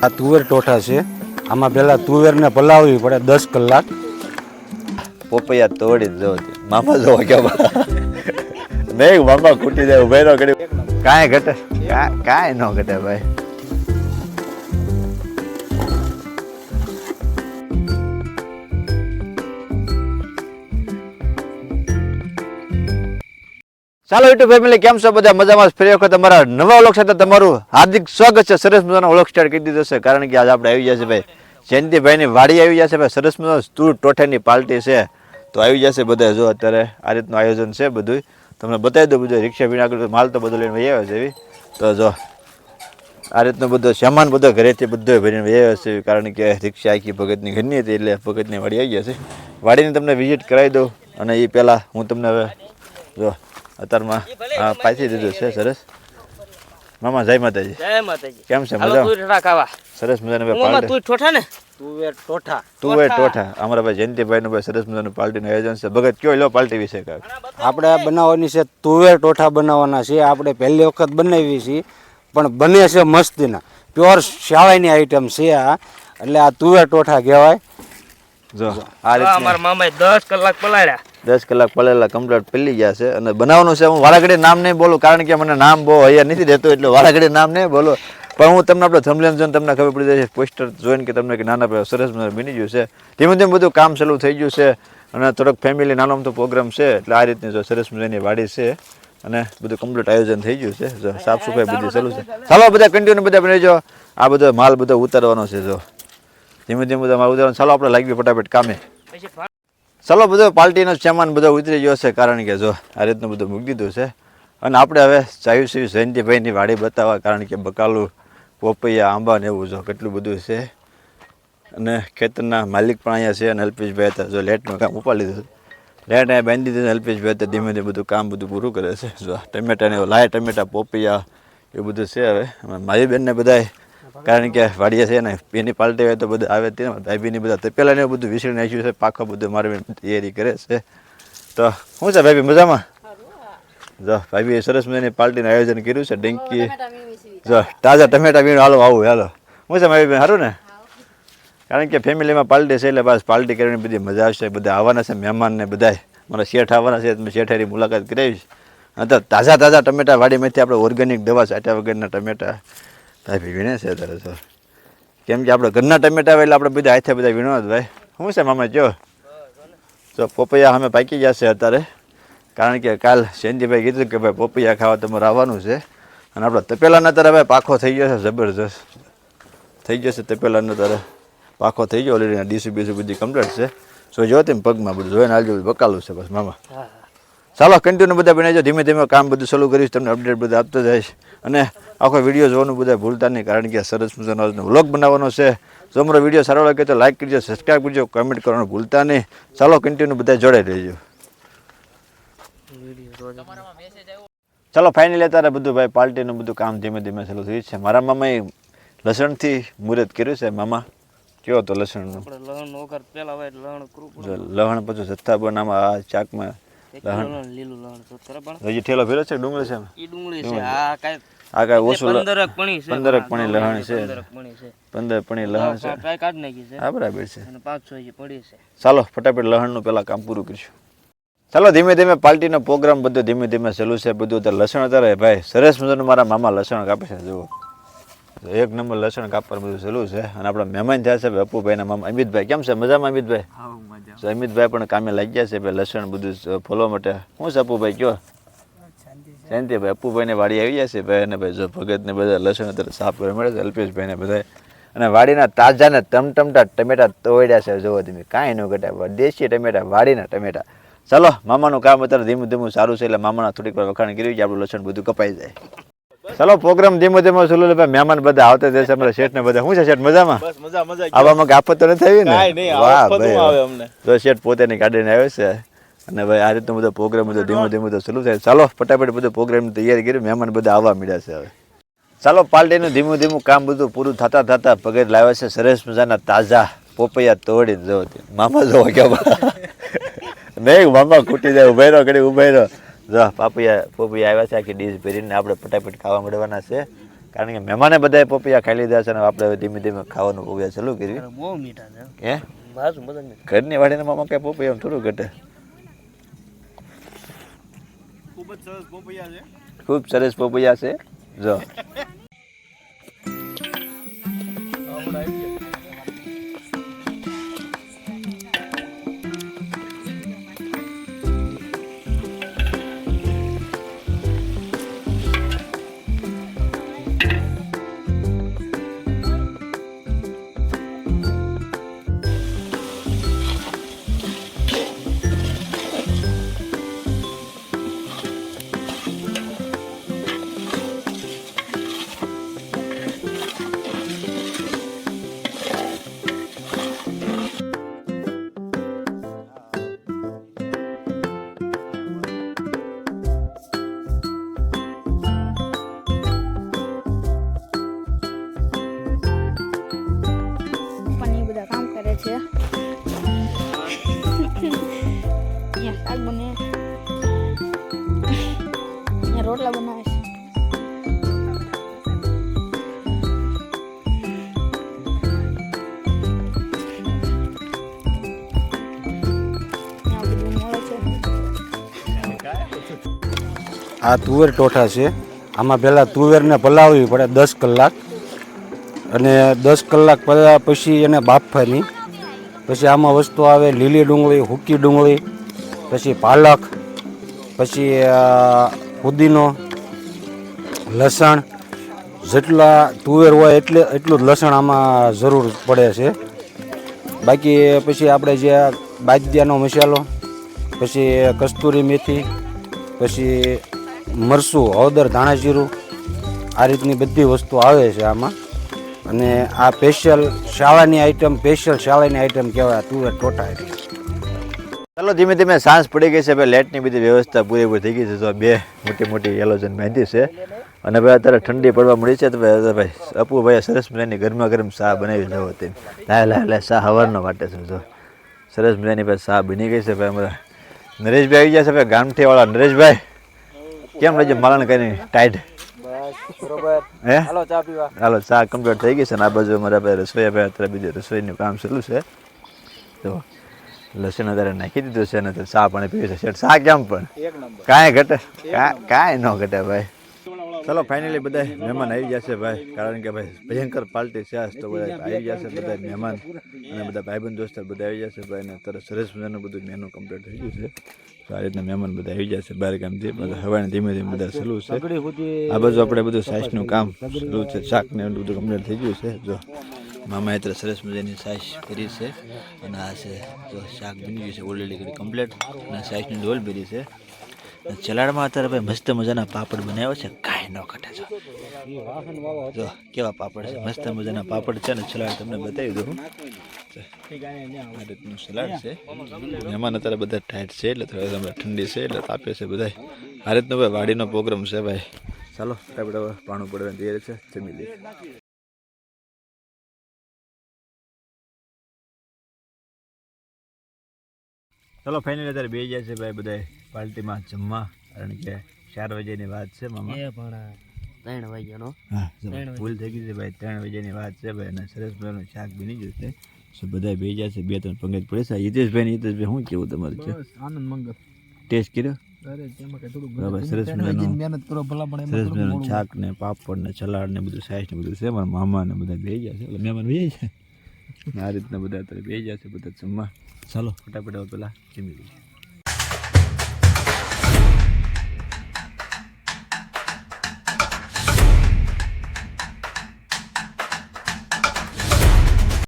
આ તુવેર ટોઠા છે. આમાં પહેલાં તુવેરને પલાવવી પડે 10 કલાક. પોપૈયા તોડી જ જવો મામા જોવા કેવા નહીં મામા ખૂટી જાય ઉભેરો કરી કાંઈ ઘટે કાંઈ ન ઘટે ભાઈ. ચાલો યુટ્યુબ ફેમિલી, કેમ છો બધા? મજામાં? ફરી વખત અમારા નવા વ્લોગ સાથે તમારું હાર્દિક સ્વાગત છે. સરસ મજાનો વ્લોગ સ્ટાર્ટ કરી દીધો છે, કારણ કે આજે આપણે આવી ગયા છે ભાઈ જયંતિભાઈની વાડી આવી જશે ભાઈ. સરસ મજાનો તુર ટોઠાની પાર્ટી છે, તો આવી જશે બધા. જો અત્યારે આ રીતનું આયોજન છે બધું, તમને બતાવી દઉં. બધું રિક્ષા પીને આગળ માલ તો બધું લઈને વહી આવ્યો છે એવી. તો જો આ રીતનો બધો સામાન બધો ઘરેથી બધો ભરીને વહી આવ્યો છે, કારણ કે રિક્ષા આખી ભગતની ઘરની હતી, એટલે ભગતની વાડી આવી ગયા છે. વાડીને તમને વિઝિટ કરાવી દઉં, અને એ પહેલાં હું તમને હવે જો અત્યારમાં પાછી દીધું છે. સરસ મામા, જય માતાજી. જય માતાજી. કેમ છે? મજા? સરસ મજાનું તુવેર ટોઠા અમારા ભાઈ જયંતિભાઈનું ભાઈ સરસ મજાનું પાર્ટીનું આયોજન છે. ભગત કયો લો પાર્ટી વિશે કાંઈક? આપણે બનાવવાની છે તુવેર ટોઠા બનાવવાના છે. આપણે પહેલી વખત બનાવી છીએ, પણ બને છે મસ્તીના. પ્યોર શાળાની આઈટમ છે આ, એટલે આ તુવેર ટોઠા કહેવાય. જો આ રીતે અમારા મામાએ 10 કલાક પલાળ્યા. 10 કલાક પડેલા કમ્પ્લીટ પલી ગયા છે. અને બનાવવાનું છે, હું વારાઘડી નામ નહીં બોલું, કારણ કે મને નામ બહુ અહીંયા નથી દેતું, એટલે વારાઘડી નામ નહીં બોલું. પણ હું તમને આપણે થંબનેલ જોઈને તમને ખબર પડી જાય છે, પોસ્ટર જોઈને કે તમને કે નાના ભાઈ સરસ બની ગયું છે. ધીમે ધીમે બધું કામ ચાલુ થઈ ગયું છે, અને થોડોક ફેમિલી નાનો અમથો પ્રોગ્રામ છે, એટલે આ રીતની જો સરસ મજાની વાડી છે, અને બધું કમ્પ્લીટ આયોજન થઈ ગયું છે. જો સાફ સફાઈ બધી ચાલુ છે. ચાલો બધા કન્ટિન્યુ બધા બની જો. આ બધો માલ બધો ઉતારવાનો છે. જો ધીમે ધીમે બધા માલ ઉતારવાનો. ચાલો આપણે લાગીએ ફટાફટ કામે. ચાલો બધો પાર્ટીનો સામાન બધો ઉતરી ગયો છે, કારણ કે જો આ રીતનું બધું મૂકી દીધું છે. અને આપણે હવે ચાયું છે જયંતિભાઈની વાડી બતાવવા, કારણ કે બકાલું, પોપૈયા, આંબા ને એવું જો કેટલું બધું છે. અને ખેતરના માલિક પણ અહીંયા છે, અને અલ્પેશભાઈ હતા. જો લેટનું કામ ઉપાડી લીધું, લેટ અહીંયા બાંધી દીધું. અલ્પેશભાઈ હતા ધીમે ધીમે બધું કામ બધું પૂરું કરે છે. જો ટમેટા ને લાય ટમેટા, પોપૈયા એવું બધું છે. હવે મારી બેનને બધાય, કારણ કે વાડીએ છે ને એની પાર્ટી હોય તો બધા આવે તે ભાઈબીની બધા તપેલાને એવું બધું વિસરી નાખ્યું છે. પાખો બધું મારી તૈયારી કરે છે. તો શું છે ભાઈ મજામાં? જો ભાઈ સરસ મજાની પાર્ટીનું આયોજન કર્યું છે. ડેન્કી જો તાજા ટમેટા વીણ. હાલો આવું હાલો. શું છે મારી બેન? સારું ને? કારણ કે ફેમિલીમાં પાર્ટી છે, એટલે બસ પાર્ટી કરવાની બધી મજા આવશે. બધા આવવાના છે મહેમાન ને બધાય. મારા શેઠ આવવાના છે, મેં શેઠાની મુલાકાત કરાવીશ. તો તાજા તાજા ટમેટા વાડીમાંથી આપણે ઓર્ગેનિક દવા છાંટ્યા વગરના ટમેટા ભાઈ વીણે છે અત્યારે. તો કેમ કે આપણે ઘરના ટમેટા આવે એટલે આપણે બધા હાથે બધા વીણવા જ ભાઈ. શું છે મામા? જો પોપૈયા અમે પાકી ગયા છે અત્યારે, કારણ કે કાલ જયંતિભાઈ કીધું કે ભાઈ પોપૈયા ખાવા તમારે આવવાનું છે. અને આપણે તપેલાના ત્યારે હવે પાખો થઈ ગયો છે, જબરજસ્ત થઈ ગયો છે તપેલાનો ત્યારે પાખો થઈ ગયો. ઓલરેડી ડીસી બીસી બધી કમ્પ્લીટ છે. સો જો તેમ પગમાં બધું જોઈને હાલજો, બકાલું છે બસ મામા. ચાલો કન્ટિન્યુ બધા બનાવજો. ધીમે ધીમે કામ બધું ચાલુ કરીશ, તમને અપડેટ બધા આપતો જઈશ. અને આખો વિડીયો જોવાનું બધા ભૂલતા નહીં, કારણ કે સરસ મજાનો વ્લોગ બનાવવાનો છે. જો અમારો વિડીયો સારો લાગે તો લાઈક કરજો, સબસ્ક્રાઈબ કરજો, કમેન્ટ કરવાનું ભૂલતા નહીં. ચાલો કન્ટિન્યુ બધા જોડાઈ રહેજો. ચાલો ફાઇનલી અત્યારે બધું ભાઈ પાર્ટીનું બધું કામ ધીમે ધીમે ચાલુ થયું છે. મારા મામાએ લસણથી મુહૂર્ત કર્યું છે. મામા કયો હતો લસણનું? લહણ પછી જથ્થા બનાવવા આ ચાકમાં હજી ઠેલો ફેરો છે. ડુંગળી છે, આ કાંઈ ઓછું 15 પણી લહણ છે. 15 પણી લહણ છે. હા બરાબર છે. ચાલો ફટાફટ લહણનું પેલા કામ પૂરું કરીશું. ચાલો ધીમે ધીમે પાર્ટીનો પ્રોગ્રામ બધો ધીમે ધીમે ચાલુ છે. બધું અત્યારે લસણ અત્યારે ભાઈ સરસ મજાનું મારા મામા લસણ કાપે છે. જુઓ એક નંબર લસણ કાપવાનું બધું ચાલુ છે. અને આપણા મહેમાન થયા છે અપુભાઈના મામા અમિતભાઈ. કેમ છે? મજામાં અમિતભાઈ? અમિતભાઈ પણ કામે લાગી ગયા છે ભાઈ લસણ બધું ફોલવા માટે. શું છે અપુભાઈ કયો? શાંતિભાઈ અપુભાઈને વાડી આવી ગયા છે ભાઈ. અને ભાઈ જો ભગતને બધા લસણ અત્યારે સાફ કરવા મળે છે, અલ્પેશભાઈને બધા. અને વાડીના તાજા ને ટમટમટા ટમેટા તોડ્યા છે. જોવો તમે, કાંઈ ન ઘટાડવા, દેશી ટમેટા, વાડીના ટમેટા. ચાલો મામાનું કામ અત્યારે ધીમું ધીમું સારું છે, એટલે મામાના થોડીક વાર વખાણ કર્યું કે આપણું લસણ બધું કપાઈ જાય. ચાલો પ્રોગ્રામ ધીમો ધીમો ચાલુ. ભાઈ મહેમાન બધા આવતા જશે. અમારા શેઠ ને બધા. શું છે શેઠ મજામાં? આવામાં આફત તો નથી આવી ને? વાહ ભાઈ, જો શેઠ પોતાની ગાડીને આવ્યો છે. અને ભાઈ આ રીતનો બધો પ્રોગ્રામ બધો ધીમો ધીમો તો ચાલુ થાય. ચાલો ફટાફટ બધો પ્રોગ્રામની તૈયારી કરી. મહેમાન બધા આવવા મળ્યા છે હવે. ચાલો પાર્ટીનું ધીમું ધીમું કામ બધું પૂરું થતા થતા ભગત લાવ્યા છે સરસ મજાના તાજા પોપૈયા તોડી જો. મામા જોવા કેવા નહીં મામા ખૂટી જાય ઉભેરો કરી ઉભેરો. જો પોપૈયા આવ્યા છે આખી ડીશ ભરીને આપણે ફટાફટ ખાવા મળવાના છે, કારણ કે મહેમાને બધાએ પપૈયા ખાઈ લીધા છે અને આપણે હવે ધીમે ધીમે ખાવાનું પપૈયા ચાલુ કર્યું બહુ મીઠા છે હે મારું મદદ ઘરની વાડીના મામા કઈ પપૈયા થોડું ઘટે ખૂબ સરસ પપૈયા છે જો પણ એ બધા કામ કરે છે અહીંયા શાક બને અહીંયા રોટલા બનાવે છે અહીંયા બધું મળે છે આ તુવેર ટોઠા છે આમાં પહેલાં તુવેરને પલાવવી પડે 10 કલાક અને 10 કલાક પછી એને બાફવાની પછી આમાં વસ્તુ આવે લીલી ડુંગળી હુકી ડુંગળી પછી પાલક પછી પુદીનો લસણ જેટલા તુવેર હોય એટલું જ લસણ આમાં જરૂર પડે છે બાકી પછી આપણે જે બાજિયાનો મસાલો પછી કસ્તુરી મેથી પછી મરચું હળદર ધાણા જીરું આ રીતની બધી વસ્તુ આવે છે આમાં અને આ સ્પેશિયલ શાળાની આઈટમ કહેવાય તુવેર ટોઠા એટલે ચાલો ધીમે ધીમે સાંજ પડી ગઈ છે ભાઈ લાઇટની બધી વ્યવસ્થા પૂરેપૂરી થઈ ગઈ છે તો બે મોટી એલોજન મહેંદી છે અને ભાઈ અત્યારે ઠંડી પડવા મળી છે તો ભાઈ અપુભાઈ સરસ મજાની ગરમા ગરમ ચા બનાવી જાવ હતી લાય ચા હવારનો વાટે છે જો સરસ મજાની ભાઈ ચા બની ગઈ છે ભાઈ અમારા નરેશભાઈ આવી ગયા છે ભાઈ ગામઠીવાળા નરેશભાઈ કેમ રહેજો માલણ કરીને ટાઈટ હે હાલો ચા કમ્પ્લીટ થઈ ગઈ છે ને આ બાજુ અમારા ભાઈ રસોઈયા ભાઈ અત્યારે બીજું રસોઈનું કામ ચાલુ છે તો લસણ અત્યારે નાખી દીધું છે ને તો ચા પાણી પીવું છે શેઠ ચા કેમ પણ કાંઈ ઘટે કાંઈ ન ઘટે ભાઈ ચલો ફાઇનલી બધા મહેમાન આવી જશે ભાઈ કારણ કે ભાઈ ભયંકર પાર્ટી છે આજ તો બધા આવી જશે બધા મહેમાન અને બધા ભાઈબંધ દોસ્તાર બધા આવી જશે ભાઈ ને અત્યારે સરસ મજાનું બધું મેનુ કમ્પ્લીટ થઈ ગયું છે તો આ રીતના મહેમાન બધા આવી જશે બહાર ગામથી બધા હવાને ધીમે ધીમે બધા સલું છે આ બાજુ આપણે બધું સાસનું કામ સલું છે શાક ને બધું કમ્પ્લીટ થઈ ગયું છે જો મામા અત્યારે સરસ મજાની સાસ કરી છે અને આ છે જો શાક બની ગયું છે ઓલરેડી કરી કમ્પ્લીટ અને સાસની ડોલ ભરી છે સલાડમાં અત્યારે ભાઈ મસ્ત મજાના પાપડ બનાવ્યો છે કાંઈ ન ઘટે જો કેવા પાપડ છે મસ્ત મજાના પાપડ છે ને સલાડ તમને બતાવી દઉં આ રીતનું સલાડ છે મહેમાન અત્યારે બધા ટાઈટ છે એટલે થોડા ઠંડી છે એટલે તાપે છે બધા આ રીતનો ભાઈ વાડીનો પ્રોગ્રામ છે ભાઈ ચાલો આપણે પાણું પડવાની તૈયારી છે જમી લઈએ ચલો ફાઇનલી અત્યારે બે જાય છે ભાઈ બધા પાર્ટીમાં જમવા કારણ કે 4 વાગ્યાની વાત છે મામા પણ 3 વાગ્યાનો હા ભૂલ થઈ ગઈ છે ભાઈ 3 વાગ્યાની વાત છે ભાઈ અને સરસ મજાનું શાક બની ગયું છે સો બધા બે જાય છે 2-3 પંગજ પડે છે હિતેશભાઈ શું કેવું તમારું છે આનંદ મંગલ ટેસ્ટ કર્યો અરે તેમાં કઈ થોડું સરસ મજાનું મહેનત કરો ભલા પણ સરસ મજાનું શાક ને પાપડ ને સલાડ ને બધું સાઈઝ ને બધું છે મારા મામા ને બધા બે ગયા છે એટલે મહેમાન બે જાય છે આ રીતના બધા અત્યારે બે જાય છે બધા જમવા ચાલો ફટાફટ પેલા જમી લઈએ